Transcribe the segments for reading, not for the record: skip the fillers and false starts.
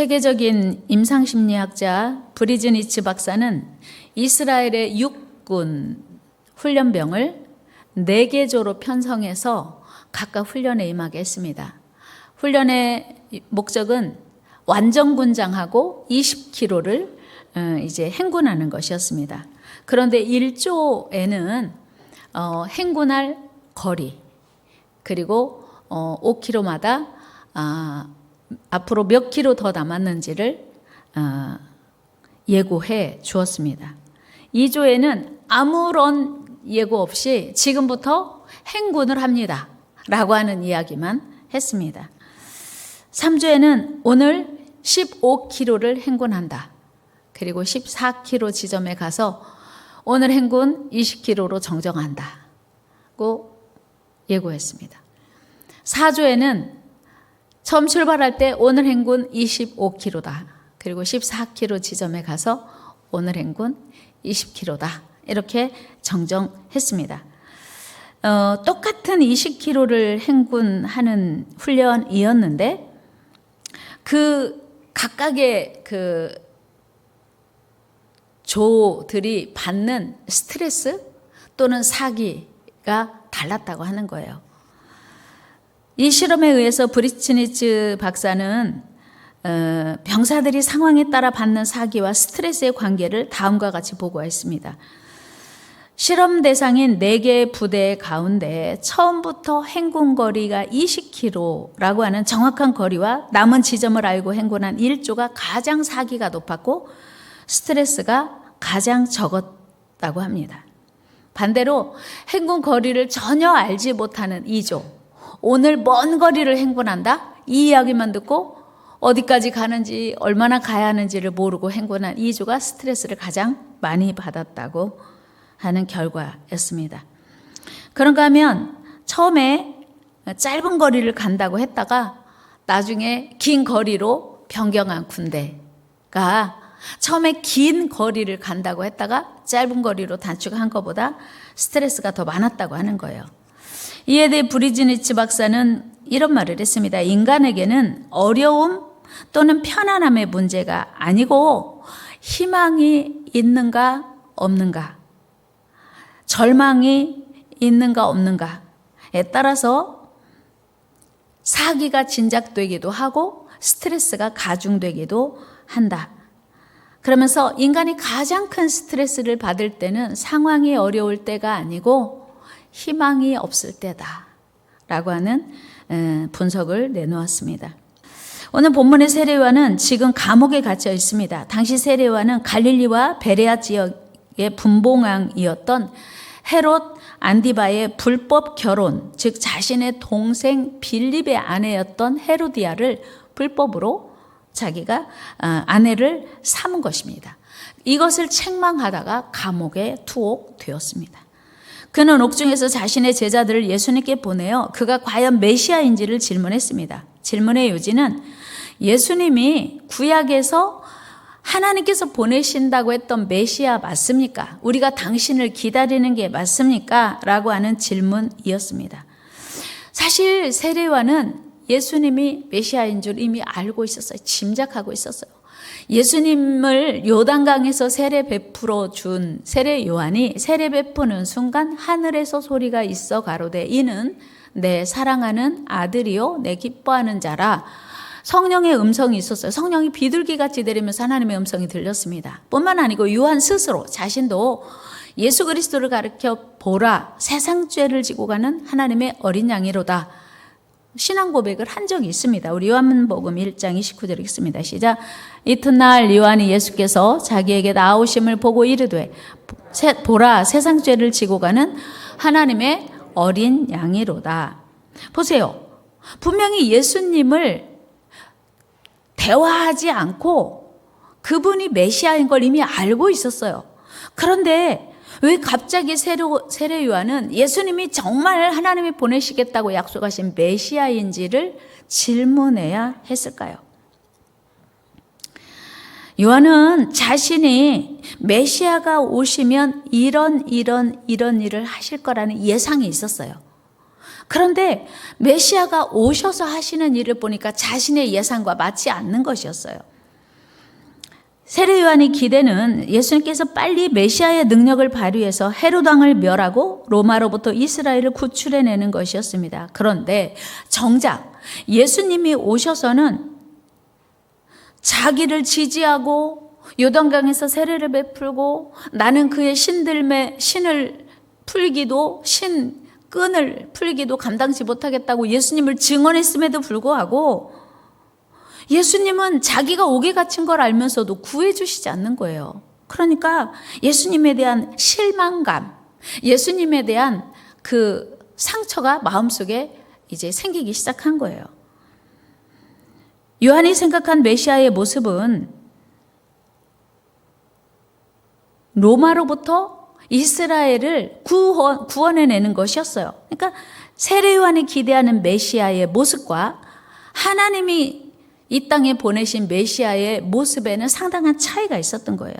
세계적인 임상심리학자 브리즈니츠 박사는 이스라엘의 육군 훈련병을 4개조로 편성해서 각각 훈련에 임하게 했습니다. 훈련의 목적은 완전군장하고 20km를 이제 행군하는 것이었습니다. 그런데 1조에는 행군할 거리, 그리고 5km마다 앞으로 몇 킬로 더 남았는지를 예고해 주었습니다. 2조에는 아무런 예고 없이 지금부터 행군을 합니다 라고 하는 이야기만 했습니다. 3조에는 오늘 15km를 행군한다. 그리고 14km 지점에 가서 오늘 행군 20km로 정정한다고 예고했습니다. 4조에는 처음 출발할 때 오늘 행군 25km다. 그리고 14km 지점에 가서 오늘 행군 20km다. 이렇게 정정했습니다. 똑같은 20km를 행군하는 훈련이었는데 그 각각의 그 조들이 받는 스트레스 또는 사기가 달랐다고 하는 거예요. 이 실험에 의해서 브리즈니츠 박사는 병사들이 상황에 따라 받는 사기와 스트레스의 관계를 다음과 같이 보고했습니다. 실험 대상인 4개의 부대 가운데 처음부터 행군 거리가 20km라고 하는 정확한 거리와 남은 지점을 알고 행군한 1조가 가장 사기가 높았고 스트레스가 가장 적었다고 합니다. 반대로 행군 거리를 전혀 알지 못하는 2조, 오늘 먼 거리를 행군한다? 이 이야기만 듣고 어디까지 가는지 얼마나 가야 하는지를 모르고 행군한 2조가 스트레스를 가장 많이 받았다고 하는 결과였습니다. 그런가 하면 처음에 짧은 거리를 간다고 했다가 나중에 긴 거리로 변경한 군대가 처음에 긴 거리를 간다고 했다가 짧은 거리로 단축한 것보다 스트레스가 더 많았다고 하는 거예요. 이에 대해 브리즈니츠 박사는 이런 말을 했습니다. 인간에게는 어려움 또는 편안함의 문제가 아니고 희망이 있는가 없는가, 절망이 있는가 없는가에 따라서 사기가 진작되기도 하고 스트레스가 가중되기도 한다. 그러면서 인간이 가장 큰 스트레스를 받을 때는 상황이 어려울 때가 아니고 희망이 없을 때다 라고 하는 분석을 내놓았습니다. 오늘 본문의 세례요한은 지금 감옥에 갇혀 있습니다. 당시 세례요한은 갈릴리와 베레아 지역의 분봉왕이었던 헤롯 안디바의 불법 결혼, 즉 자신의 동생 빌립의 아내였던 헤로디아를 불법으로 자기가 아내를 삼은 것입니다. 이것을 책망하다가 감옥에 투옥되었습니다. 그는 옥중에서 자신의 제자들을 예수님께 보내어 그가 과연 메시아인지를 질문했습니다. 질문의 요지는 예수님이 구약에서 하나님께서 보내신다고 했던 메시아 맞습니까? 우리가 당신을 기다리는 게 맞습니까? 라고 하는 질문이었습니다. 사실 세례요한은 예수님이 메시아인 줄 이미 알고 있었어요. 짐작하고 있었어요. 예수님을 요단강에서 세례 베풀어 준 세례 요한이 세례 베푸는 순간 하늘에서 소리가 있어 가로되 이는 내 사랑하는 아들이요 내 기뻐하는 자라. 성령의 음성이 있었어요. 성령이 비둘기같이 내리면서 하나님의 음성이 들렸습니다. 뿐만 아니고 요한 스스로 자신도 예수 그리스도를 가르쳐 보라, 세상 죄를 지고 가는 하나님의 어린 양이로다 신앙 고백을 한 적이 있습니다. 우리 요한복음 1장 29절 읽습니다. 시작. 이튿날 요한이 예수께서 자기에게 나오심을 보고 이르되 보라, 세상 죄를 지고 가는 하나님의 어린 양이로다. 보세요. 분명히 예수님을 대화하지 않고 그분이 메시아인 걸 이미 알고 있었어요. 그런데 왜 갑자기 세례 요한은 예수님이 정말 하나님이 보내시겠다고 약속하신 메시아인지를 질문해야 했을까요? 요한은 자신이 메시아가 오시면 이런 일을 하실 거라는 예상이 있었어요. 그런데 메시아가 오셔서 하시는 일을 보니까 자신의 예상과 맞지 않는 것이었어요. 세례 요한의 기대는 예수님께서 빨리 메시아의 능력을 발휘해서 헤롯 왕을 멸하고 로마로부터 이스라엘을 구출해내는 것이었습니다. 그런데 정작 예수님이 오셔서는 자기를 지지하고 요단강에서 세례를 베풀고 나는 그의 신을 풀기도 끈을 풀기도 감당치 못하겠다고 예수님을 증언했음에도 불구하고 예수님은 자기가 옥에 갇힌 걸 알면서도 구해주시지 않는 거예요. 그러니까 예수님에 대한 실망감, 예수님에 대한 그 상처가 마음속에 이제 생기기 시작한 거예요. 요한이 생각한 메시아의 모습은 로마로부터 이스라엘을 구원해내는 것이었어요. 그러니까 세례 요한이 기대하는 메시아의 모습과 하나님이 이 땅에 보내신 메시아의 모습에는 상당한 차이가 있었던 거예요.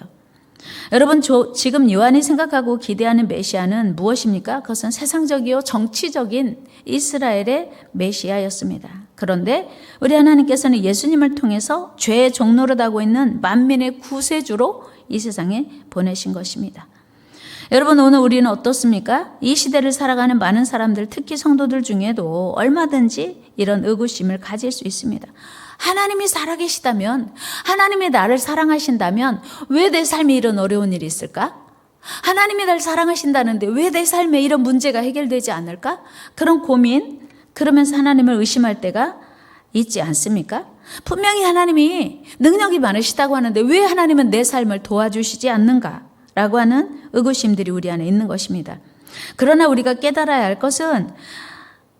여러분, 지금 요한이 생각하고 기대하는 메시아는 무엇입니까? 그것은 세상적이요 정치적인 이스라엘의 메시아였습니다. 그런데 우리 하나님께서는 예수님을 통해서 죄의 종노릇하고 있는 만민의 구세주로 이 세상에 보내신 것입니다. 여러분, 오늘 우리는 어떻습니까? 이 시대를 살아가는 많은 사람들, 특히 성도들 중에도 얼마든지 이런 의구심을 가질 수 있습니다. 하나님이 살아계시다면, 하나님이 나를 사랑하신다면 왜 내 삶에 이런 어려운 일이 있을까? 하나님이 나를 사랑하신다는데 왜 내 삶에 이런 문제가 해결되지 않을까? 그런 고민, 그러면서 하나님을 의심할 때가 있지 않습니까? 분명히 하나님이 능력이 많으시다고 하는데 왜 하나님은 내 삶을 도와주시지 않는가? 라고 하는 의구심들이 우리 안에 있는 것입니다. 그러나 우리가 깨달아야 할 것은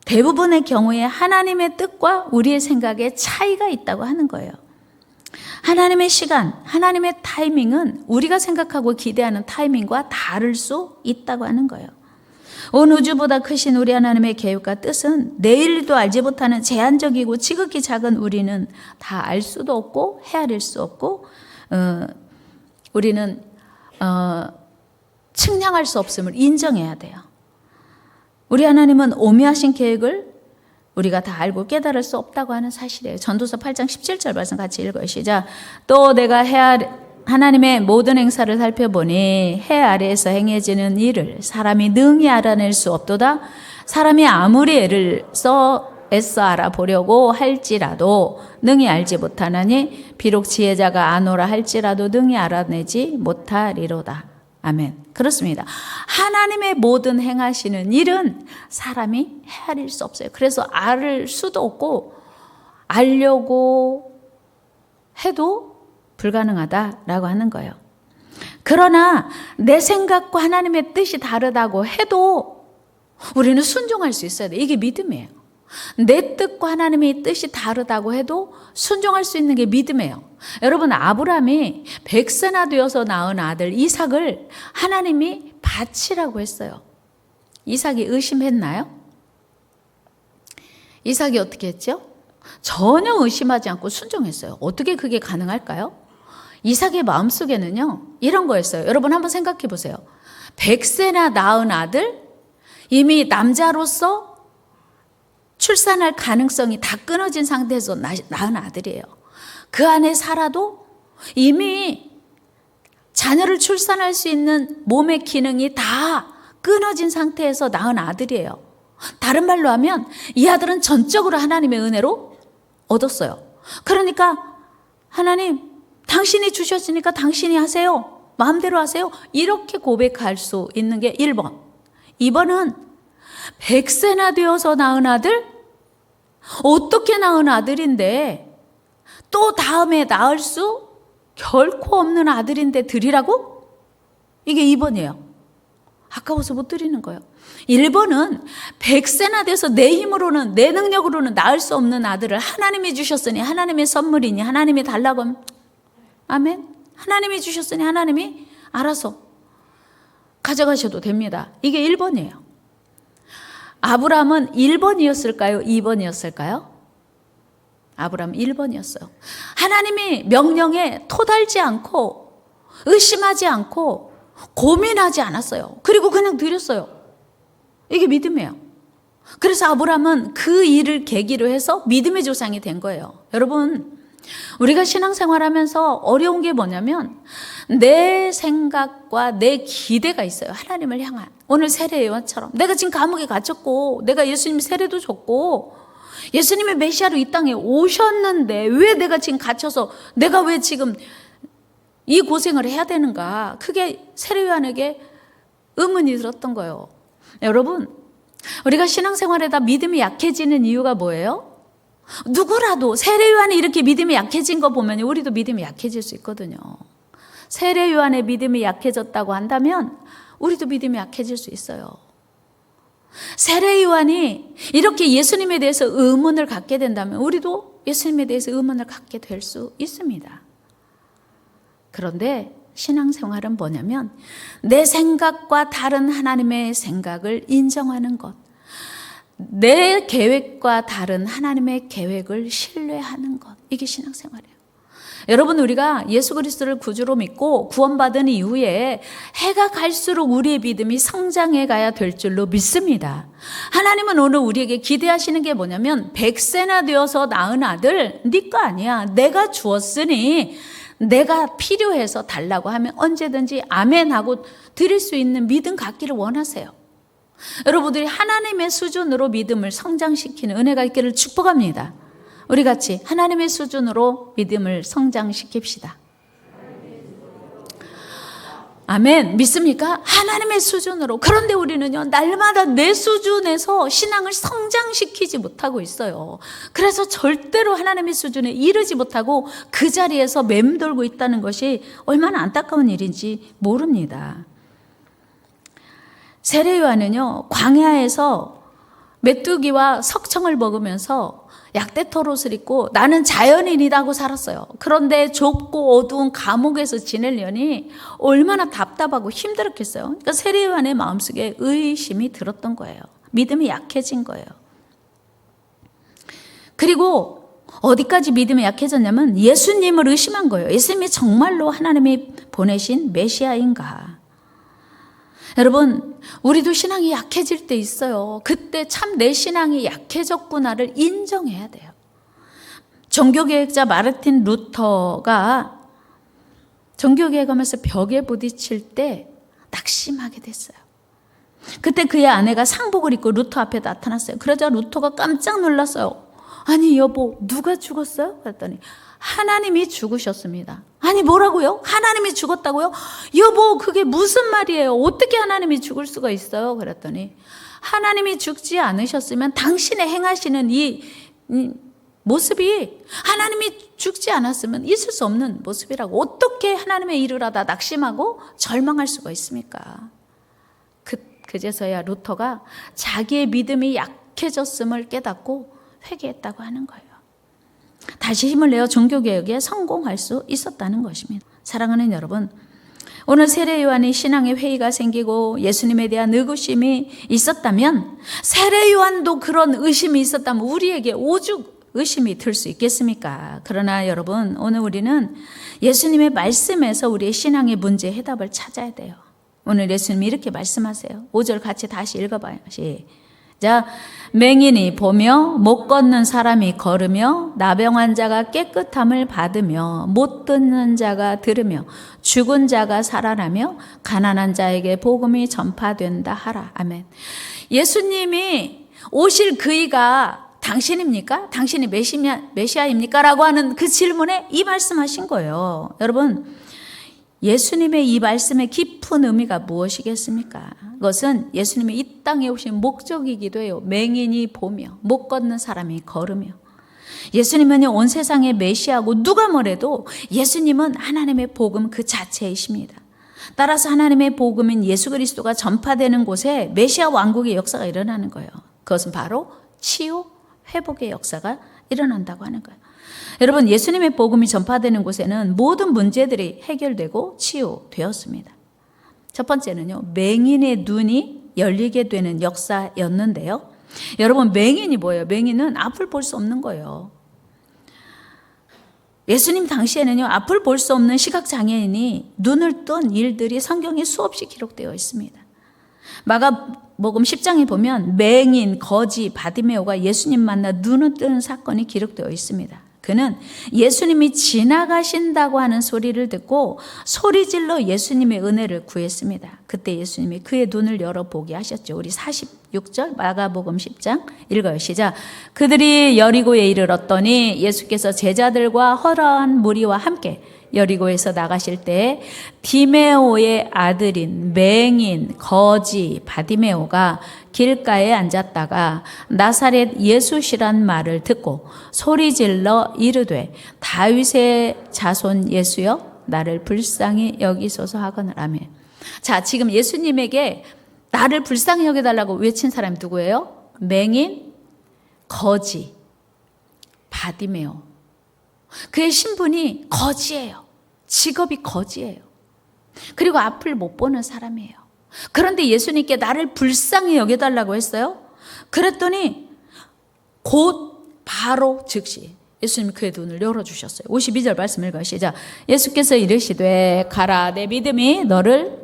대부분의 경우에 하나님의 뜻과 우리의 생각에 차이가 있다고 하는 거예요. 하나님의 시간, 하나님의 타이밍은 우리가 생각하고 기대하는 타이밍과 다를 수 있다고 하는 거예요. 온 우주보다 크신 우리 하나님의 계획과 뜻은 내일도 알지 못하는 제한적이고 지극히 작은 우리는 다 알 수도 없고 헤아릴 수 없고 우리는 측량할 수 없음을 인정해야 돼요. 우리 하나님은 오묘하신 계획을 우리가 다 알고 깨달을 수 없다고 하는 사실이에요. 전도서 8장 17절 말씀 같이 읽어요. 시작. 또 내가 하나님의 모든 행사를 살펴보니 해 아래에서 행해지는 일을 사람이 능히 알아낼 수 없도다. 사람이 아무리 애써 알아보려고 할지라도 능히 알지 못하나니 비록 지혜자가 아노라 할지라도 능히 알아내지 못하리로다. 아멘. 그렇습니다. 하나님의 모든 행하시는 일은 사람이 헤아릴 수 없어요. 그래서 알 수도 없고 알려고 해도 불가능하다라고 하는 거예요. 그러나 내 생각과 하나님의 뜻이 다르다고 해도 우리는 순종할 수 있어야 돼요. 이게 믿음이에요. 내 뜻과 하나님의 뜻이 다르다고 해도 순종할 수 있는 게 믿음이에요. 여러분, 아브라함이 100세나 되어서 낳은 아들 이삭을 하나님이 바치라고 했어요. 이삭이 의심했나요? 이삭이 어떻게 했죠? 전혀 의심하지 않고 순종했어요. 어떻게 그게 가능할까요? 이삭의 마음속에는요, 이런 거였어요. 여러분 한번 생각해 보세요. 100세나 낳은 아들, 이미 남자로서 출산할 가능성이 다 끊어진 상태에서 낳은 아들이에요. 그 안에 살아도 이미 자녀를 출산할 수 있는 몸의 기능이 다 끊어진 상태에서 낳은 아들이에요. 다른 말로 하면 이 아들은 전적으로 하나님의 은혜로 얻었어요. 그러니까 하나님, 당신이 주셨으니까 당신이 하세요. 마음대로 하세요. 이렇게 고백할 수 있는 게 1번. 2번은 100세나 되어서 낳은 아들? 어떻게 낳은 아들인데 또 다음에 낳을 수 결코 없는 아들인데 드리라고? 이게 2번이에요. 아까워서 못 드리는 거예요. 1번은 100세나 돼서 내 힘으로는, 내 능력으로는 낳을 수 없는 아들을 하나님이 주셨으니 하나님의 선물이니 하나님이 달라고 하면 아멘. 하나님이 주셨으니 하나님이 알아서 가져가셔도 됩니다. 이게 1번이에요. 아브라함은 1번이었을까요? 2번이었을까요? 아브라함 1번이었어요. 하나님이 명령에 토달지 않고 의심하지 않고 고민하지 않았어요. 그리고 그냥 드렸어요. 이게 믿음이에요. 그래서 아브라함은 그 일을 계기로 해서 믿음의 조상이 된 거예요. 여러분, 우리가 신앙생활하면서 어려운 게 뭐냐면 내 생각과 내 기대가 있어요. 하나님을 향한. 오늘 세례요한처럼 내가 지금 감옥에 갇혔고 내가 예수님 세례도 줬고 예수님의 메시아로 이 땅에 오셨는데 왜 내가 지금 갇혀서 내가 왜 지금 이 고생을 해야 되는가? 크게 세례요한에게 의문이 들었던 거예요. 여러분, 우리가 신앙생활에다 믿음이 약해지는 이유가 뭐예요? 누구라도 세례요한이 이렇게 믿음이 약해진 거 보면 우리도 믿음이 약해질 수 있거든요. 세례요한의 믿음이 약해졌다고 한다면 우리도 믿음이 약해질 수 있어요. 세례요한이 이렇게 예수님에 대해서 의문을 갖게 된다면 우리도 예수님에 대해서 의문을 갖게 될 수 있습니다. 그런데 신앙생활은 뭐냐면 내 생각과 다른 하나님의 생각을 인정하는 것, 내 계획과 다른 하나님의 계획을 신뢰하는 것, 이게 신앙생활이에요. 여러분, 우리가 예수 그리스도를 구주로 믿고 구원받은 이후에 해가 갈수록 우리의 믿음이 성장해 가야 될 줄로 믿습니다. 하나님은 오늘 우리에게 기대하시는 게 뭐냐면 100세나 되어서 낳은 아들 네 거 아니야. 내가 주었으니 내가 필요해서 달라고 하면 언제든지 아멘 하고 드릴 수 있는 믿음 갖기를 원하세요. 여러분들이 하나님의 수준으로 믿음을 성장시키는 은혜가 있기를 축복합니다. 우리 같이 하나님의 수준으로 믿음을 성장시킵시다. 아멘. 믿습니까? 하나님의 수준으로. 그런데 우리는요, 날마다 내 수준에서 신앙을 성장시키지 못하고 있어요. 그래서 절대로 하나님의 수준에 이르지 못하고 그 자리에서 맴돌고 있다는 것이 얼마나 안타까운 일인지 모릅니다. 세례요한은요, 광야에서 메뚜기와 석청을 먹으면서 약대토롯을 입고 나는 자연인이라고 살았어요. 그런데 좁고 어두운 감옥에서 지내려니 얼마나 답답하고 힘들었겠어요. 그러니까 세례요한의 마음속에 의심이 들었던 거예요. 믿음이 약해진 거예요. 그리고 어디까지 믿음이 약해졌냐면 예수님을 의심한 거예요. 예수님이 정말로 하나님이 보내신 메시아인가? 여러분, 우리도 신앙이 약해질 때 있어요. 그때 참 내 신앙이 약해졌구나를 인정해야 돼요. 종교개혁자 마르틴 루터가 종교개혁하면서 벽에 부딪힐 때 낙심하게 됐어요. 그때 그의 아내가 상복을 입고 루터 앞에 나타났어요. 그러자 루터가 깜짝 놀랐어요. 아니 여보, 누가 죽었어요? 그랬더니 하나님이 죽으셨습니다. 아니 뭐라고요? 하나님이 죽었다고요? 여보, 그게 무슨 말이에요? 어떻게 하나님이 죽을 수가 있어요? 그랬더니 하나님이 죽지 않으셨으면 당신의 행하시는 이 모습이 하나님이 죽지 않았으면 있을 수 없는 모습이라고. 어떻게 하나님의 일을 하다 낙심하고 절망할 수가 있습니까? 그제서야 루터가 자기의 믿음이 약해졌음을 깨닫고 회개했다고 하는 거예요. 다시 힘을 내어 종교개혁에 성공할 수 있었다는 것입니다. 사랑하는 여러분, 오늘 세례요한이 신앙의 회의가 생기고 예수님에 대한 의구심이 있었다면, 세례요한도 그런 의심이 있었다면 우리에게 오죽 의심이 들 수 있겠습니까? 그러나 여러분, 오늘 우리는 예수님의 말씀에서 우리의 신앙의 문제의 해답을 찾아야 돼요. 오늘 예수님이 이렇게 말씀하세요. 5절 같이 다시 읽어봐요. 자, 맹인이 보며 못 걷는 사람이 걸으며 나병 자가 깨끗함을 받으며 못 듣는 자가 들으며 죽은 자가 살아나며 가난한 자에게 복음이 전파된다 하라. 아멘. 예수님이 오실 그이가 당신입니까? 당신이 메시아입니까? 라고 하는 그 질문에 이 말씀하신 거예요. 여러분, 예수님의 이 말씀의 깊은 의미가 무엇이겠습니까? 그것은 예수님이 이 땅에 오신 목적이기도 해요. 맹인이 보며 못 걷는 사람이 걸으며. 예수님은 온 세상의 메시아고 누가 뭐래도 예수님은 하나님의 복음 그 자체이십니다. 따라서 하나님의 복음인 예수 그리스도가 전파되는 곳에 메시아 왕국의 역사가 일어나는 거예요. 그것은 바로 치유, 회복의 역사가 일어난다고 하는 거예요. 여러분, 예수님의 복음이 전파되는 곳에는 모든 문제들이 해결되고 치유되었습니다. 첫 번째는요, 맹인의 눈이 열리게 되는 역사였는데요. 여러분, 맹인이 뭐예요? 맹인은 앞을 볼 수 없는 거예요. 예수님 당시에는요, 앞을 볼 수 없는 시각장애인이 눈을 뜬 일들이 성경에 수없이 기록되어 있습니다. 마가복음 10장에 보면 맹인, 거지, 바디메오가 예수님 만나 눈을 뜨는 사건이 기록되어 있습니다. 그는 예수님이 지나가신다고 하는 소리를 듣고 소리질러 예수님의 은혜를 구했습니다. 그때 예수님이 그의 눈을 열어보게 하셨죠. 우리 46절 마가복음 10장 읽어요. 시작. 그들이 여리고에 이르렀더니 예수께서 제자들과 허다한 무리와 함께 여리고에서 나가실 때 디메오의 아들인 맹인 거지 바디메오가 길가에 앉았다가 나사렛 예수시란 말을 듣고 소리질러 이르되 다윗의 자손 예수여 나를 불쌍히 여기소서 하거늘. 아멘. 자, 지금 예수님에게 나를 불쌍히 여겨달라고 외친 사람이 누구예요? 맹인 거지 바디메오. 그의 신분이 거지예요. 직업이 거지예요. 그리고 앞을 못 보는 사람이에요. 그런데 예수님께 나를 불쌍히 여겨달라고 했어요. 그랬더니 곧 바로 즉시 예수님이 그의 눈을 열어주셨어요. 52절 말씀 읽어요. 시작. 예수께서 이르시되 가라 내 믿음이 너를.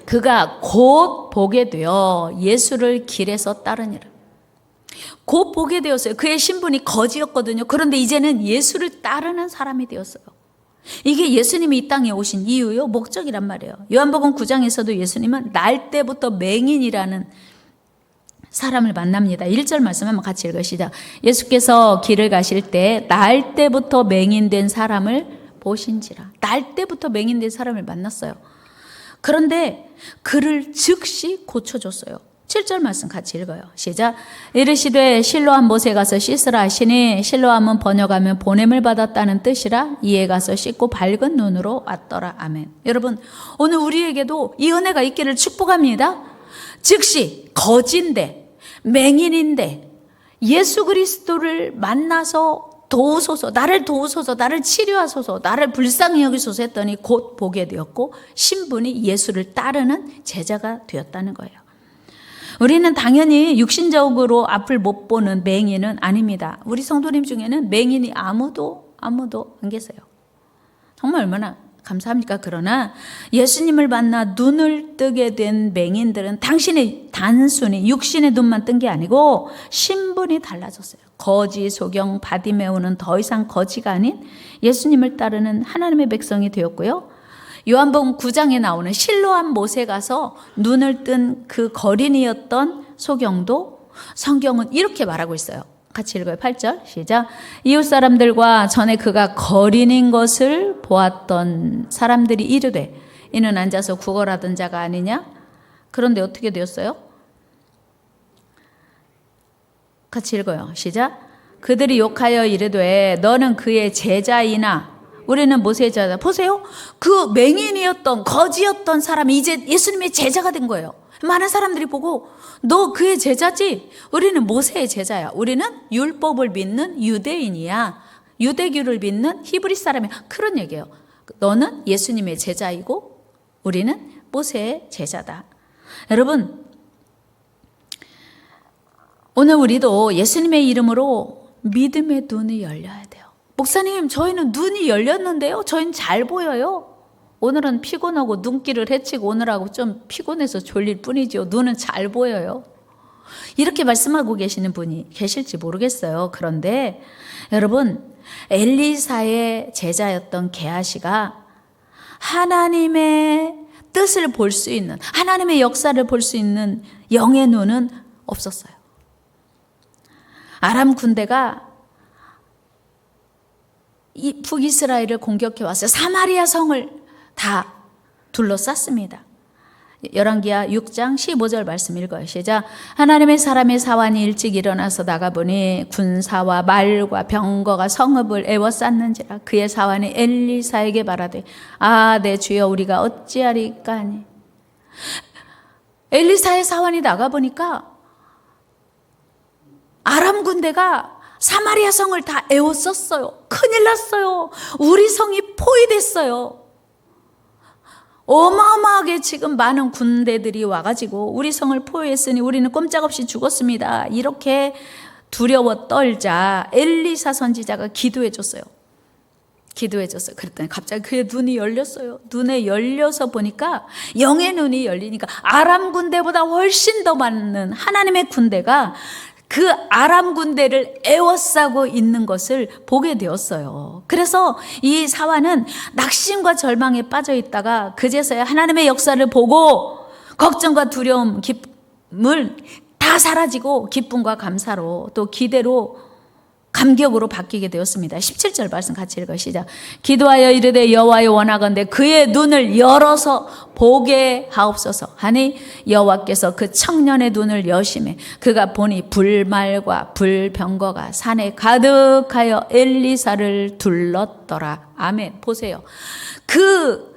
그가 곧 보게 되어 예수를 길에서 따르니라. 곧 보게 되었어요. 그의 신분이 거지였거든요. 그런데 이제는 예수를 따르는 사람이 되었어요. 이게 예수님이 이 땅에 오신 이유요, 목적이란 말이에요. 요한복음 9장에서도 예수님은 날 때부터 맹인이라는 사람을 만납니다. 1절 말씀 한번 같이 읽으시죠. 예수께서 길을 가실 때 날 때부터 맹인된 사람을 보신지라. 날 때부터 맹인된 사람을 만났어요. 그런데 그를 즉시 고쳐줬어요. 7절 말씀 같이 읽어요. 시작. 이르시되 실로암 못에 가서 씻으라 하시니 실로암은 번역하면 보냄을 받았다는 뜻이라 이에 가서 씻고 밝은 눈으로 왔더라. 아멘. 여러분, 오늘 우리에게도 이 은혜가 있기를 축복합니다. 즉시 거지인데 맹인인데 예수 그리스도를 만나서 도우소서, 나를 도우소서, 나를 치료하소서, 나를 불쌍히 여기소서 했더니 곧 보게 되었고 신분이 예수를 따르는 제자가 되었다는 거예요. 우리는 당연히 육신적으로 앞을 못 보는 맹인은 아닙니다. 우리 성도님 중에는 맹인이 아무도 안 계세요. 정말 얼마나 감사합니까? 그러나 예수님을 만나 눈을 뜨게 된 맹인들은 당신의 단순히 육신의 눈만 뜬 게 아니고 신분이 달라졌어요. 거지, 소경, 바디메오는 더 이상 거지가 아닌 예수님을 따르는 하나님의 백성이 되었고요. 요한복음 9장에 나오는 실로암 못에 가서 눈을 뜬 그 거린이었던 소경도 성경은 이렇게 말하고 있어요. 같이 읽어요. 8절 시작. 이웃 사람들과 전에 그가 거린인 것을 보았던 사람들이 이르되 이는 앉아서 구걸하던 자가 아니냐? 그런데 어떻게 되었어요? 같이 읽어요. 시작. 그들이 욕하여 이르되 너는 그의 제자이나 우리는 모세의 제자다. 보세요. 그 맹인이었던 거지였던 사람이 이제 예수님의 제자가 된 거예요. 많은 사람들이 보고 너 그의 제자지? 우리는 모세의 제자야. 우리는 율법을 믿는 유대인이야. 유대교를 믿는 히브리 사람이야. 그런 얘기예요. 너는 예수님의 제자이고 우리는 모세의 제자다. 여러분, 오늘 우리도 예수님의 이름으로 믿음의 눈이 열려야 돼요. 목사님, 저희는 눈이 열렸는데요. 저희는 잘 보여요. 오늘은 피곤하고 눈길을 헤치고 오늘하고 좀 피곤해서 졸릴 뿐이죠. 눈은 잘 보여요. 이렇게 말씀하고 계시는 분이 계실지 모르겠어요. 그런데 여러분, 엘리사의 제자였던 게하시가 하나님의 뜻을 볼 수 있는, 하나님의 역사를 볼 수 있는 영의 눈은 없었어요. 아람 군대가 이 북이스라엘을 공격해 왔어요. 사마리아 성을 다 둘러쌌습니다. 열왕기하 6장 15절 말씀 읽어요. 시작. 하나님의 사람의 사환이 일찍 일어나서 나가보니 군사와 말과 병거가 성읍을 에워쌌는지라. 그의 사환이 엘리사에게 말하되 아, 내 주여 우리가 어찌하리까 하니. 엘리사의 사환이 나가보니까 아람 군대가 사마리아 성을 다 에워쌌어요. 큰일 났어요. 우리 성이 포위됐어요. 어마어마하게 지금 많은 군대들이 와가지고 우리 성을 포위했으니 우리는 꼼짝없이 죽었습니다. 이렇게 두려워 떨자 엘리사 선지자가 기도해줬어요. 그랬더니 갑자기 그의 눈이 열렸어요. 눈에 열려서 보니까 영의 눈이 열리니까 아람 군대보다 훨씬 더 많은 하나님의 군대가 그 아람 군대를 에워싸고 있는 것을 보게 되었어요. 그래서 이 사환은 낙심과 절망에 빠져 있다가 그제서야 하나님의 역사를 보고 걱정과 두려움, 기쁨을 다 사라지고 기쁨과 감사로 또 기대로 감격으로 바뀌게 되었습니다. 17절 말씀 같이 읽어 시작. 기도하여 이르되 여호와여 원하건대 그의 눈을 열어서 보게 하옵소서 하니 여호와께서 그 청년의 눈을 여심해 그가 보니 불말과 불병거가 산에 가득하여 엘리사를 둘렀더라. 아멘. 보세요. 그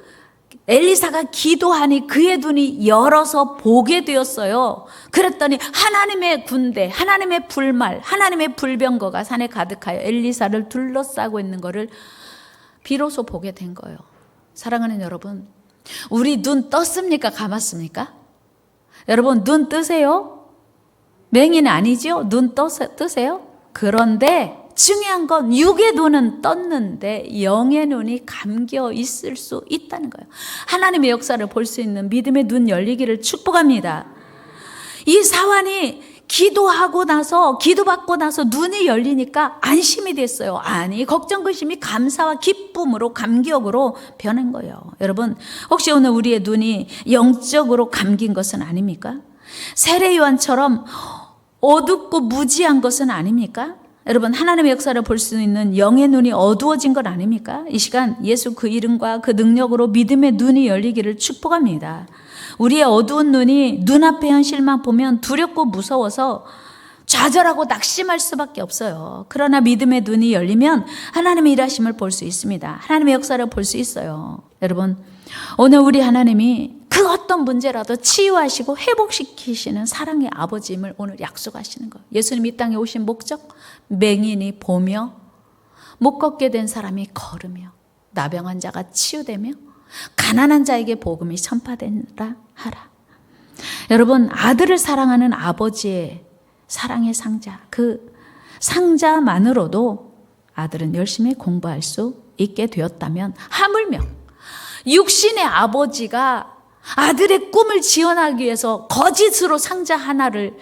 엘리사가 기도하니 그의 눈이 열어서 보게 되었어요. 그랬더니 하나님의 군대, 하나님의 불말, 하나님의 불병거가 산에 가득하여 엘리사를 둘러싸고 있는 것을 비로소 보게 된 거예요. 사랑하는 여러분, 우리 눈 떴습니까? 감았습니까? 여러분 눈 뜨세요? 맹인은 아니죠? 눈 뜨세요? 그런데 중요한 건 육의 눈은 떴는데 영의 눈이 감겨 있을 수 있다는 거예요. 하나님의 역사를 볼 수 있는 믿음의 눈 열리기를 축복합니다. 이 사환이 기도하고 나서 기도받고 나서 눈이 열리니까 안심이 됐어요. 아니 걱정 근심이 감사와 기쁨으로 감격으로 변한 거예요. 여러분 혹시 오늘 우리의 눈이 영적으로 감긴 것은 아닙니까? 세례 요한처럼 어둡고 무지한 것은 아닙니까? 여러분 하나님의 역사를 볼 수 있는 영의 눈이 어두워진 것 아닙니까? 이 시간 예수 그 이름과 그 능력으로 믿음의 눈이 열리기를 축복합니다. 우리의 어두운 눈이 눈앞의 현실만 보면 두렵고 무서워서 좌절하고 낙심할 수밖에 없어요. 그러나 믿음의 눈이 열리면 하나님의 일하심을 볼 수 있습니다. 하나님의 역사를 볼 수 있어요. 여러분 오늘 우리 하나님이 그 어떤 문제라도 치유하시고 회복시키시는 사랑의 아버지임을 오늘 약속하시는 거예요. 예수님이 이 땅에 오신 목적, 맹인이 보며 못 걷게 된 사람이 걸으며 나병 자가 치유되며 가난한 자에게 복음이 전파되라 하라. 여러분 아들을 사랑하는 아버지의 사랑의 상자, 그 상자만으로도 아들은 열심히 공부할 수 있게 되었다면 하물며 육신의 아버지가 아들의 꿈을 지원하기 위해서 거짓으로 상자 하나를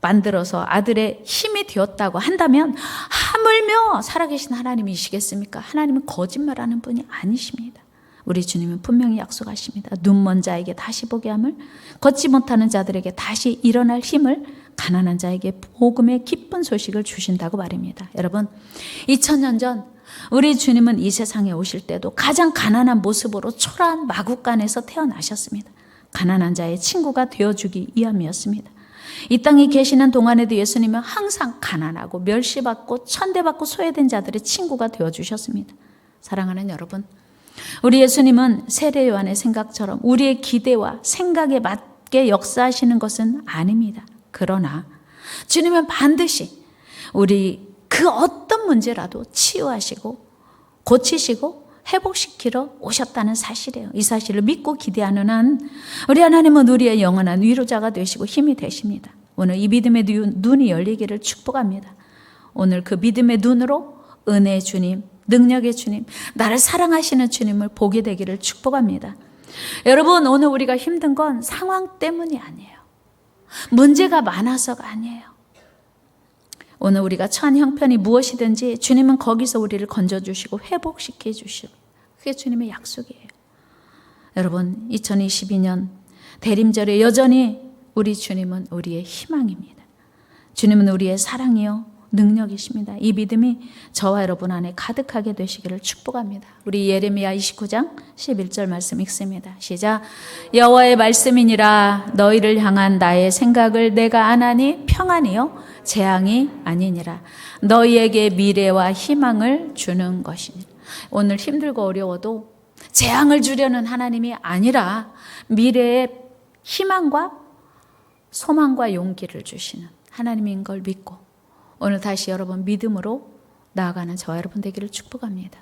만들어서 아들의 힘이 되었다고 한다면 하물며 살아계신 하나님이시겠습니까? 하나님은 거짓말하는 분이 아니십니다. 우리 주님은 분명히 약속하십니다. 눈먼 자에게 다시 보게 함을, 걷지 못하는 자들에게 다시 일어날 힘을, 가난한 자에게 복음의 기쁜 소식을 주신다고 말입니다. 여러분 2000년 전 우리 주님은 이 세상에 오실 때도 가장 가난한 모습으로 초라한 마구간에서 태어나셨습니다. 가난한 자의 친구가 되어주기 위함이었습니다. 이 땅에 계시는 동안에도 예수님은 항상 가난하고 멸시받고 천대받고 소외된 자들의 친구가 되어주셨습니다. 사랑하는 여러분, 우리 예수님은 세례 요한의 생각처럼 우리의 기대와 생각에 맞게 역사하시는 것은 아닙니다. 그러나 주님은 반드시 우리 그 어떤 문제라도 치유하시고 고치시고 회복시키러 오셨다는 사실이에요. 이 사실을 믿고 기대하는 한 우리 하나님은 우리의 영원한 위로자가 되시고 힘이 되십니다. 오늘 이 믿음의 눈이 열리기를 축복합니다. 오늘 그 믿음의 눈으로 은혜의 주님, 능력의 주님, 나를 사랑하시는 주님을 보게 되기를 축복합니다. 여러분 오늘 우리가 힘든 건 상황 때문이 아니에요. 문제가 많아서가 아니에요. 오늘 우리가 처한 형편이 무엇이든지 주님은 거기서 우리를 건져주시고 회복시켜 주시고 그게 주님의 약속이에요. 여러분 2022년 대림절에 여전히 우리 주님은 우리의 희망입니다. 주님은 우리의 사랑이요 능력이십니다. 이 믿음이 저와 여러분 안에 가득하게 되시기를 축복합니다. 우리 예레미야 29장 11절 말씀 읽습니다. 시작. 여호와의 말씀이니라 너희를 향한 나의 생각을 내가 아나니 평안이요 재앙이 아니니라. 너희에게 미래와 희망을 주는 것이니라. 오늘 힘들고 어려워도 재앙을 주려는 하나님이 아니라 미래의 희망과 소망과 용기를 주시는 하나님인 걸 믿고 오늘 다시 여러분 믿음으로 나아가는 저와 여러분 되기를 축복합니다.